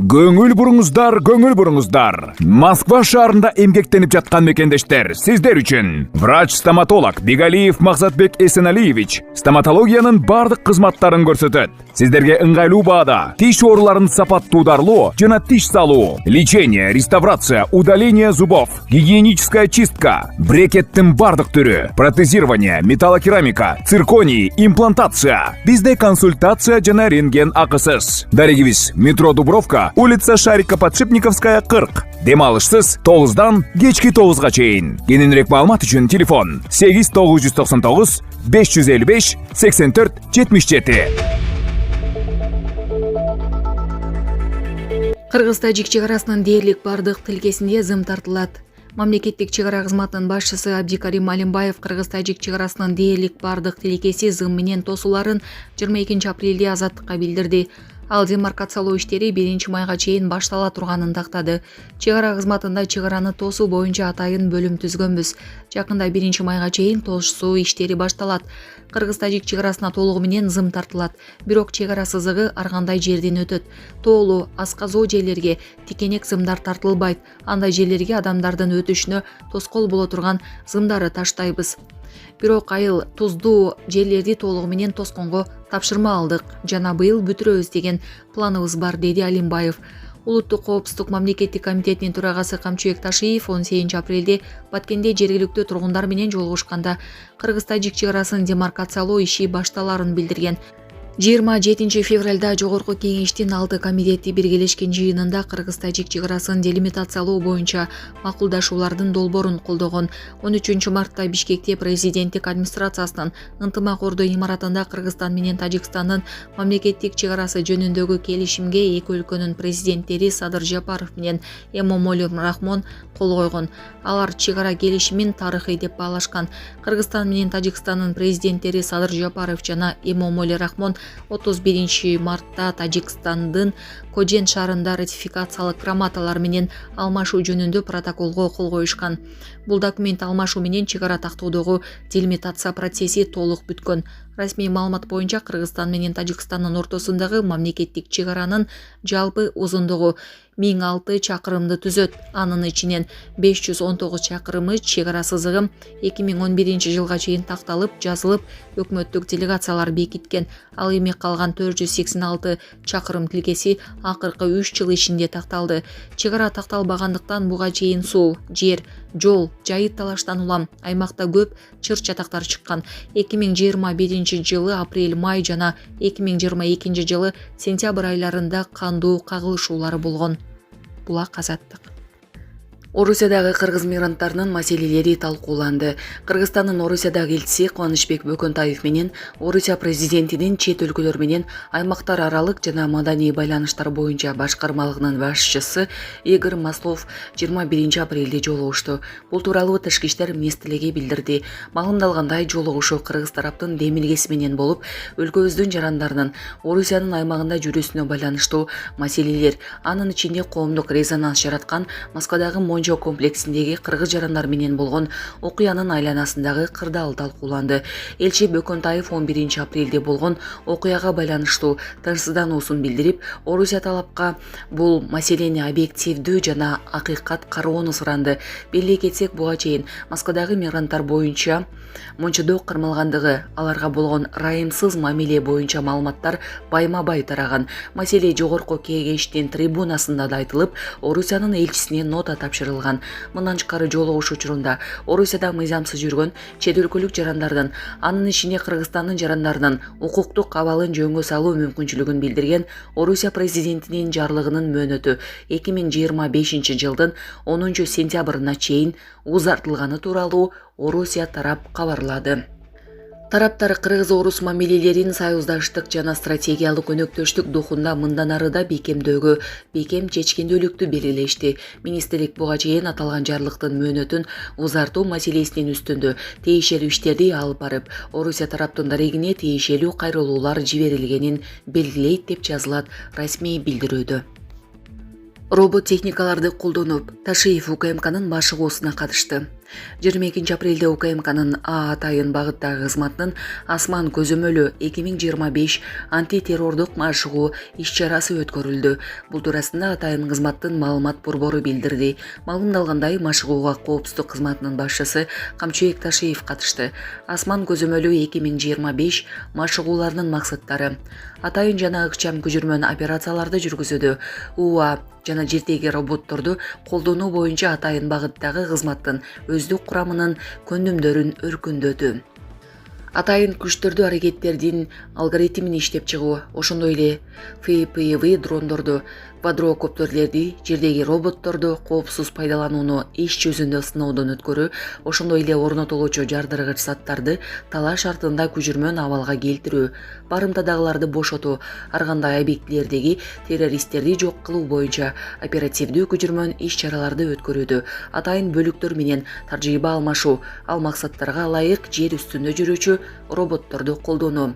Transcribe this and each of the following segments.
Көңіл бұрыңыздар. Москва шаарында эмгектенип жатқан мекендештер, сиздер үчүн. Врач-стоматолог Бигалиев Мақсатбек Эсеналиевич стоматологиянын бардык кызматтарын көрсөтөт. Сиздерге ыңгайлуу баада тиш ооруларын сапаттуударлоо жана тиш салуу, лечение, реставрация, удаление зубов, гигиеническая чистка, брекеттин бардык түрү, протезирование, металлокерамика, цирконий, имплантация. Бизде консультация жана рентген акысыз. Дарегибиз: метро Дубровка, улица Шарика-Подшипниковская, 40. Дем алышсыз 9-дан кечки 9-га чейин. Кененирээк маалымат үчүн телефон 8999 555 84 77. Кыргыз-тажик чегарасынын дээрлик бардык тилкесинде зым тартылат. Мамлекеттик чегара кызматынын башчысы Абдикарим Алимбаев Кыргыз-тажик чегарасынын дээрлик бардык тилкеси зым менен тосууларын 22 апрелде азаттыкка билдирди. Ал демаркациялоо иштери 1 майга чейин баштала турганын тактады. Чегара кызматында чегараны тосуу боюнча атайын бөлүм түзгөнбүз. Жакында 1 майга чейин тосуу иштери башталат. Кыргыз-тажик чегарасына толугу менен зым тартылат. Бирок чегара сызыгы ар кандай жерден өтөт. Тоолуу, асказоо жерлерге тикенек зымдар тартылбайт. Андай жерлерге адамдардын өтүшүнө тоскоол боло турган зымдарды таштайбыз. Бирок айыл туздуу жерлерди толугу менен тосконго тапшырма алдык жана быйыл бүтүрөбүз деген планыбыз бар, деди Алимбаев. Улуттук коопсуздук мамлекеттик комитетинин төрагасы Камчыбек Ташиев 18 апрелде Баткенде жергиликтүү тургундар менен жолугушканда Кыргыз-тажик чегарасынын демаркациялоо иши башталарын билдирген. 27 февралда Жогорку кеңештин 6 комитети биргелешкен жыйынында Кыргыз-тажик чегарасын делимитациялоо боюнча макулдашуулардын долбоорун колдогон. 13 мартта Бишкекте президенттик администрациясынын ынтымак ордо имаратында Кыргызстан менен Тажикстандын мамлекеттик чегарасы жөнүндөгү келишимге эки өлкөнүн президенттери Садыр Жапаров менен Эмомали Рахмон кол койгон. Алар чегара келишимин тарыхый деп баалашкан. Кыргызстан менен Тажикстандын президенттери Садыр Жапаров жана Эмомали Рахмон 31 мартта Тажикстандын Кожен шаарында ратификациялык грамоталар менен алмашуу жөнүндө протоколго кол коюшкан. Бул документ алмашуу менен чегара тактоодогу делимитация процесси толук бүткөн. Расмий маалымат боюнча Кыргызстан менен Тажикстандын ортосундагы мамлекеттик чегаранын жалпы узундугу 1006 чакырымды түзөт. Анын ичинен 519 чакырымы чегара сызыгы 2011 жылга чейин такталып, жазылып, өкмөттүк делегациялар бекиткен. Ал эми калган 486 чакырым тилкеси акыркы 3 жыл ичинде такталды. Чегара такталбагандыктан буга чейин суу, жер, жол, жайыт талаштан улам аймакта көп чыр-чатактар чыккан. 2021 жылы апрель-май жана 2022 жылы сентябрь айларында кандуу кагылышуулар болгон. Булак Азаттык. Орусиядагы кыргыз мигранттарынын маселелери талкууланды. Кыргызстандын Орусиядагы элчиси Кубанычбек Бөкөнтаев менен Орусия президентинин чет өлкөлөр менен аймактар аралык жана маданий байланыштар боюнча башкармалыгынын башчысы Игорь Маслов 21 апрелде жолугушту. Бул тууралуу Тышкы иштер министрлиги билдирди. Маалымдалгандай, жолугушуу кыргыз тараптын демилгеси менен болуп, өлкөбүздүн жарандарынын Орусиянын аймагында жүрүүсүнө байланыштуу маселелер, анын ичинде коомдук резонанс жараткан Москвадагы Монжо комплексиндеги кыргыз жарандар менен болгон окуянын айланасындагы кырдаал талкууланды. Элчи Бөкөнтаев 11 апрелде болгон окуяга байланыштуу тынчсыздануусун билдирип, Орусия талапка бул маселени объективдүү жана акыйкат кароону суранды. Беле кетсек, буга чейин Москвадагы мигранттар боюнча Мончодо кармалгандыгы, аларга болгон райымсыз мамиле боюнча маалыматтар байма-бай тараган. Маселе Жогорку кеңештин трибунасында да айтылып, Орусиянын элчисине нота тапшырылган. Мындан тышкары жолугуш учурунда Орусияда мыйзамсыз жүргөн чет өлкөлүк жарандардын, анын ичинде Кыргызстандын жарандарынын укуктук абалын жөнгө салуу мүмкүнчүлүгүн билдирген Орусия президентинин жарлыгынын мөөнөтү 2025 жылдын 10 сентябрына чейин узартылганы тууралуу Орусия тарап кабарлады. Тараптар кыргыз-орус мамилелерин союздаштык жана стратегиялык өнөктөштүк духунда мындан ары да бекемдөөгө, бекем чечкиндүүлүктү белгилешти. Министрлик буга чейин аталган жарлыктын мөөнөтүн узартуу маселесинин үстүндө тиешелүү иштерди алып барып, Орусия тараптын дарегине тиешелүү кайрылуулар жиберилгенин белгилейт деп жазылат расмий билдирүүдө. Робот техникаларды колдонуп, Ташиев УКМКнын башыгуусуна катышты. 22 апрелде УКМКнын А атайын багыттагы кызматынын Асман көзөмөлү 2025 антитеррордук машыгуу иш-чарасы өткөрүлдү. Бул туурасында атайын кызматтын маалымат борбору билдирди. Маалымдалгандай, машыгууга коопсуздук кызматынын башчысы Камчыбек Ташиев катышты. Асман көзөмөлү 2025 машыгууларынын максаттары: атайын жана ыкчам көчүрмөн операцияларды жүргүзүүдө, УА жана жердеги роботторду колдонуу боюнча атайын багыттагы кызматтын өздүк курамынын көндүмдөрүн өркүндөтүү. Атайын күчтөрдү аракеттердин алгоритмин иштеп чыгуу, ошондой эле FPV дрондорду, квадрокоптерлерди, жердеги роботторду коопсуз пайдаланууну иш жүзүндө сыноодон өткөрүү, ошондой эле орнотулуучу жардыргыч заттарды талаш шартында көчүрмөн абалга келтирүү, барымтадагыларды бошотуу, ар кандай объектилердеги террористтерди жок кылуу боюнча оперативдүү көчүрмөн иш-чараларды өткөрүүдө, атайын бөлүктөр менен тажрыйба алмашуу, ал максаттарга ылайык жер үстүндө жүрүүчү роботторду колдонуу.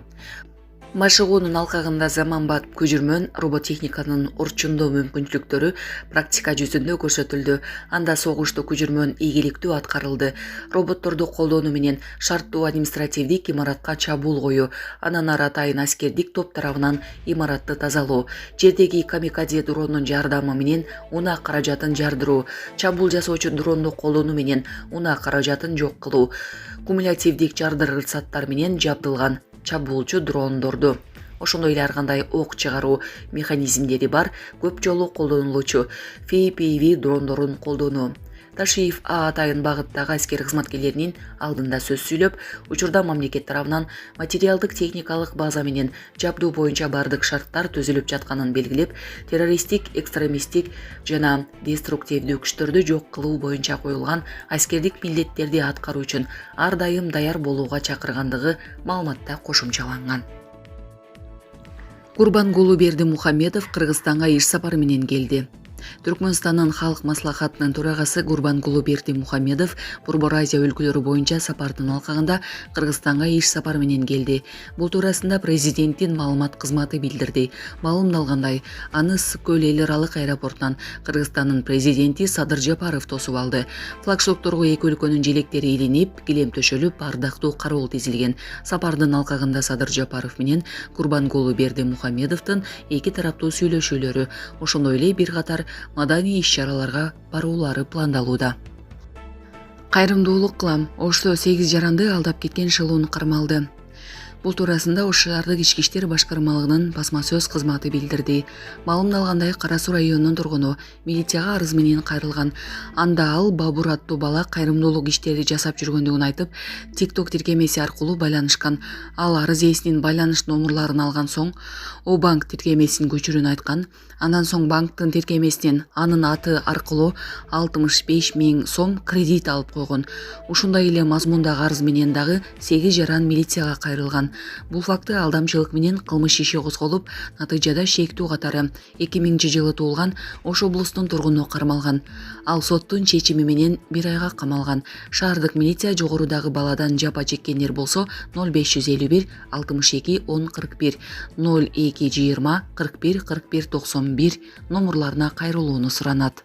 Машыгуунун алкагында заманбап көчүрмөн роботехниканын орчундоо мүмкүнчүлүктөрү практика жүзүндө көрсөтүлдү. Анда согуштуу көчүрмөн ийгиликтүү аткарылды. Роботторду колдонуу менен шарттуу административдик имаратка чабуул коюу, анан ары атайын аскердик топ тарабынан имаратты тазалоо, жердеги камикадзе дронунун жардамы менен унаа каражатын жардыруу, чабуул жасоочу дронду колдонуу менен унаа каражатын жок кылуу, кумулятивдик жардыргыч заттар менен жабдылган чабуулчу дрондорду, ошондой эле ар кандай ок чыгаруу механизмдери бар көп жолу колдонулуучу FPV дрондорун колдонуу. Ташиев А атайын багыттагы аскер кызматкерлеринин алдында сөз сүйлөп, учурда мамлекет тарабынан материалдык техникалык база менен жабдуу боюнча бардык шарттар түзүлүп жатканын белгилеп, террористтик, экстремисттик жана деструктивдүү күчтөрдү жок кылуу боюнча коюлган аскердик милдеттерди аткаруу үчүн ар дайым даяр болууга чакыргандыгы маалыматта кошумчаланган. Гурбангулу Бердимухамедов Кыргызстанга иш сапары менен келди. Түркмөнстандын Халык маслахатынын төрагасы Гурбангулу Бердимухамедов Борбор Азия өлкөлөрү боюнча сапардын алкагында Кыргызстанга иш сапары менен келди. Бул туурасында президенттин маалымат кызматы билдирди. Маалымдалгандай, аны Ысык көл эл аралык аэропортунан Кыргызстандын президенти Садыр Жапаров тосуп алды. Флагшопторго эки өлкөнүн желектери илинип, килем төшөлүп, ардактуу кароол тизилген. Сапардын алкагында Садыр Жапаров менен Гурбангулу Бердимухамедовдун эки тараптуу сүйлөшүүлөрү, ошондой эле бир катар маданий иш-чараларга баруулары пландалууда. Кайрымдуулук кылам. Ошто 8 жаранды алдап кеткен шылуун кармалды. Бул туурасында Ош шаардык ички иштер башкармалыгынын басма сөз кызматы билдирди. Маалымдалгандай, Кара Суу районунун тургуну милицияга арыз менен кайрылган. Анда ал Бабур аттуу бала кайрымдуулук иштери жасап жүргөндүгүн айтып, TikTok тиркемеси аркылуу байланышкан. Ал арыз ээсинин байланыш номурларын алган соң, О банк тиркемесин көчүрүүнү айткан. Андан соң банктын тиркемесинен анын аты аркылуу 65 000 сом кредит алып койгон. Ушундай эле мазмундагы арыз менен дагы 8 жаран милицияга кайрылган. Бул факты алдамчылык менен кылмыш иши козголуп, натыйжада шектүү катары 2000-жылы туулган Ош облусунун тургуну кармалган. Ал соттун чечими менен 1 айга камалган. Шаардык милиция жогорудагы баладан жапа чеккендер болсо 0551 62 10 41 0220 41 41 91 номурларына кайрылууну суранат.